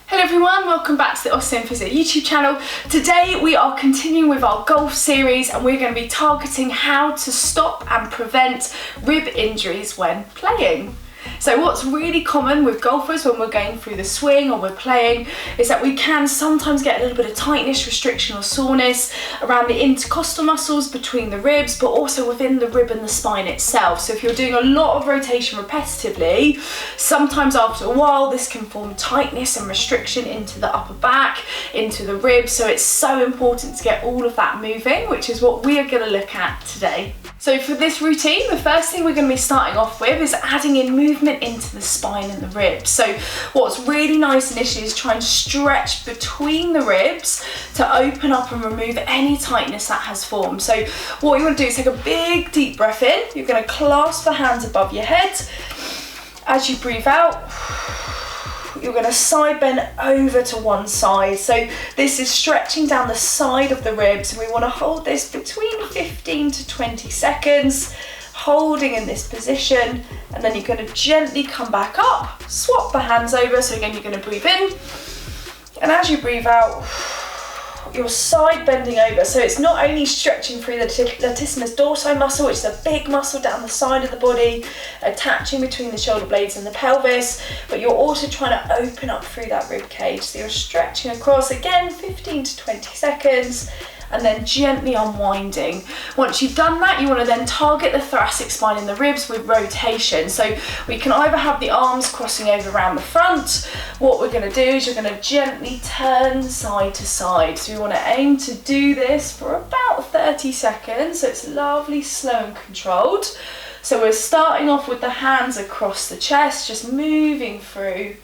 Everyone, welcome back to the Osteo and Physio YouTube channel. Today we are continuing with our golf series and we're going to be targeting how to stop and prevent rib injuries when playing. So what's really common with golfers when we're going through the swing or we're playing is that we can sometimes get a little bit of tightness, restriction or soreness around the intercostal muscles between the ribs, but also within the rib and the spine itself. So if you're doing a lot of rotation repetitively, sometimes after a while this can form tightness and restriction into the upper back, into the ribs. So it's so important to get all of that moving, which is what we are going to look at today. So for this routine, the first thing we're going to be starting off with is adding in movement into the spine and the ribs. So what's really nice initially is try and stretch between the ribs to open up and remove any tightness that has formed. So what you want to do is take a big deep breath in. You're going to clasp the hands above your head. As you breathe out, you're going to side bend over to one side. So this is stretching down the side of the ribs, and we want to hold this between 15 to 20 seconds, holding in this position, and then you're going to gently come back up, swap the hands over. So again, you're going to breathe in, and as you breathe out, you're side bending over. So it's not only stretching through the latissimus dorsi muscle, which is a big muscle down the side of the body, attaching between the shoulder blades and the pelvis, but you're also trying to open up through that rib cage. So you're stretching across, again, 15 to 20 seconds, and then gently unwinding. Once you've done that, you want to then target the thoracic spine and the ribs with rotation. So we can either have the arms crossing over around the front. What we're going to do is you're going to gently turn side to side. So we want to aim to do this for about 30 seconds. So it's lovely, slow and controlled. So we're starting off with the hands across the chest, just moving through,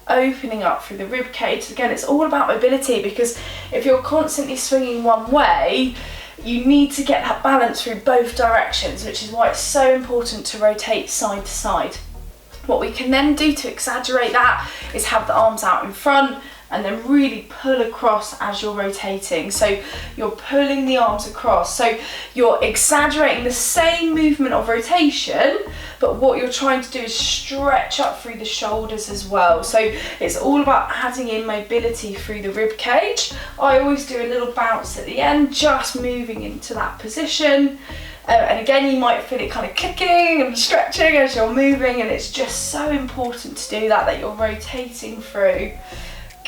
opening up through the rib cage. Again, it's all about mobility, because if you're constantly swinging one way, you need to get that balance through both directions, which is why it's so important to rotate side to side. What we can then do to exaggerate that is have the arms out in front and then really pull across as you're rotating. So you're pulling the arms across. So you're exaggerating the same movement of rotation, but what you're trying to do is stretch up through the shoulders as well. So it's all about adding in mobility through the rib cage. I always do a little bounce at the end, just moving into that position. And again, you might feel it kind of kicking and stretching as you're moving, and it's just so important to do that you're rotating through.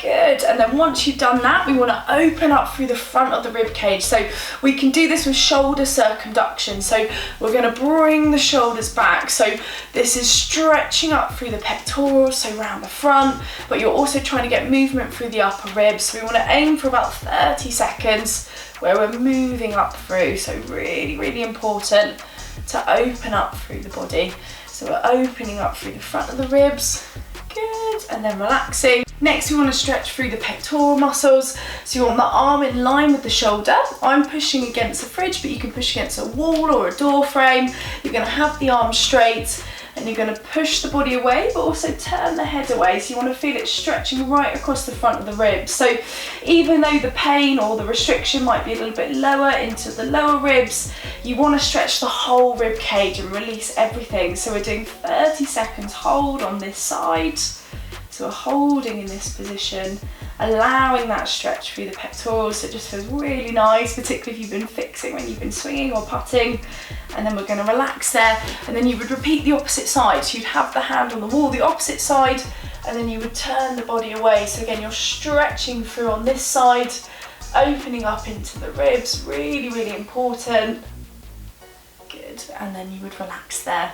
Good. And then once you've done that, we want to open up through the front of the rib cage. So we can do this with shoulder circumduction. So we're going to bring the shoulders back. So this is stretching up through the pectoral, so around the front, but you're also trying to get movement through the upper ribs. So we want to aim for about 30 seconds where we're moving up through. So really, really important to open up through the body. So we're opening up through the front of the ribs. Good. And then relaxing. Next, we want to stretch through the pectoral muscles. So you want the arm in line with the shoulder. I'm pushing against the fridge, but you can push against a wall or a door frame. You're going to have the arm straight and you're going to push the body away, but also turn the head away. So you want to feel it stretching right across the front of the ribs. So even though the pain or the restriction might be a little bit lower into the lower ribs, you want to stretch the whole rib cage and release everything. So we're doing 30 seconds hold on this side. So we're holding in this position, allowing that stretch through the pectorals. So it just feels really nice, particularly if you've been fixing when you've been swinging or putting. And then we're going to relax there. And then you would repeat the opposite side. So you'd have the hand on the wall, the opposite side, and then you would turn the body away. So again, you're stretching through on this side, opening up into the ribs. Really, really important. Good. And then you would relax there.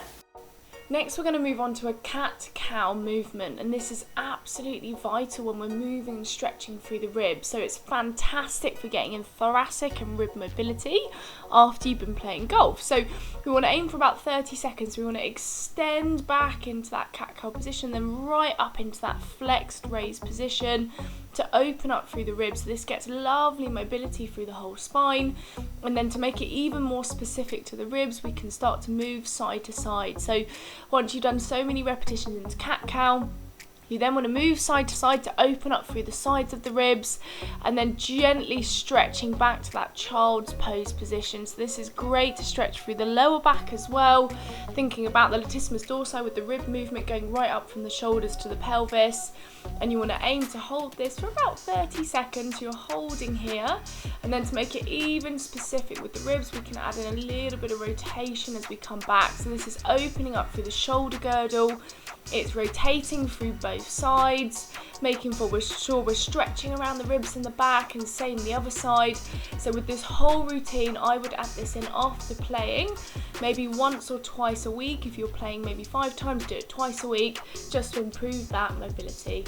Next, we're going to move on to a cat-cow movement, and this is absolutely vital when we're moving and stretching through the ribs. So it's fantastic for getting in thoracic and rib mobility after you've been playing golf. So we want to aim for about 30 seconds. We want to extend back into that cat-cow position, then right up into that flexed raised position to open up through the ribs. This gets lovely mobility through the whole spine. And then to make it even more specific to the ribs, we can start to move side to side. So once you've done so many repetitions into cat-cow, You then want to move side to side to open up through the sides of the ribs, and then gently stretching back to that child's pose position. So this is great to stretch through the lower back as well, thinking about the latissimus dorsi with the rib movement going right up from the shoulders to the pelvis. And you want to aim to hold this for about 30 seconds. You're holding here, and then to make it even specific with the ribs, we can add in a little bit of rotation as we come back. So this is opening up through the shoulder girdle, it's rotating through both sides, making sure we're stretching around the ribs in the back, and same the other side. So with this whole routine, I would add this in after playing, maybe once or twice a week. If you're playing maybe 5 times, do it twice a week, just to improve that mobility.